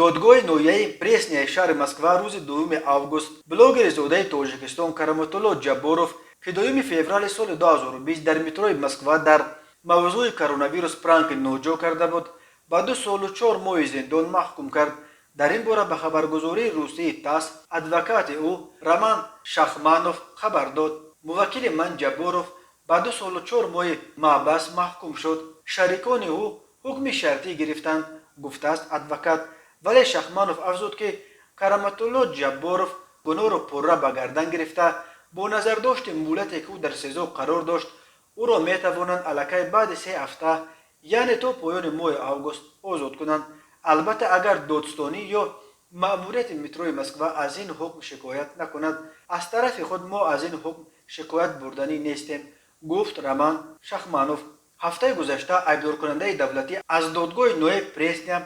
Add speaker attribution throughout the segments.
Speaker 1: دادگاه نویه پرسنیای شهر مسکو روز 2 آگوست بلاگر زاده تاجیکستان کرامتالله جباروف که 2 فوریه سال 2020 در متروی مسکو در موضوع کرونا ویروس پرانک نوجا کرده بود با 2 سال و 4 ماه زندان محکوم کرد. در این باره به خبرگزاری روسی تاس ادوکات او رامان شخمانوف خبر داد. موکل من جباروف با 2 سال و 4 ماه محبس محکوم شد. شریکان او حکم شرطی گرفتند، گفته است ادوکات. ولی شخمانوف افزود که کرامتالله جباروف گناه را پرره به گردن گرفته با نظر داشت مولتی که او در سزا قرار داشت او را می توانند الکی بعد 3 هفته یعنی تا پایان ماه آگوست آزاد کنند. البته اگر دادستانی یا مأموریت متروی مسکو از این حکم شکایت نکند، از طرف خود ما از این حکم شکایت بردنی نیستیم، گفت رامان شخمانوف. هفته گذشته ایبدار کننده دولتی از دادگاه نوی پرسنیا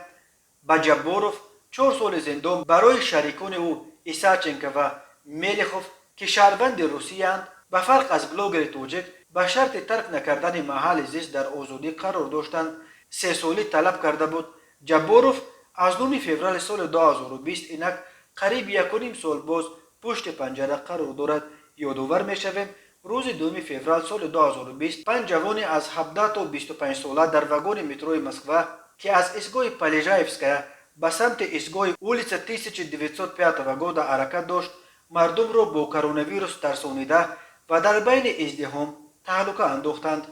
Speaker 1: به جباروف 4 سال زندان برای شریکان او ایساچنکو و میلیخوف که شهروند روسیه اند به فرق از بلاگر تاجیک به شرط ترک نکردن محل زیست در آزادی قرار داشتند 3 سالی طلب کرده بود. جباروف از 9 فوریه سال 2020 اینک قریب 1.5 سال باز پشت پنجره قرار دارد. یادآور میشویم روز 2 فوریه سال 2020 5 جوان از 17 تا 25 ساله در واگن متروی مسکو که از ایستگاه پالیژایفسکایا به سمت ایستگاه اولیتسا 1905 واگن حرکت داشت مردم را با کرونا ویروس ترسانیده و در بین ازدحام تهلکه انداختند.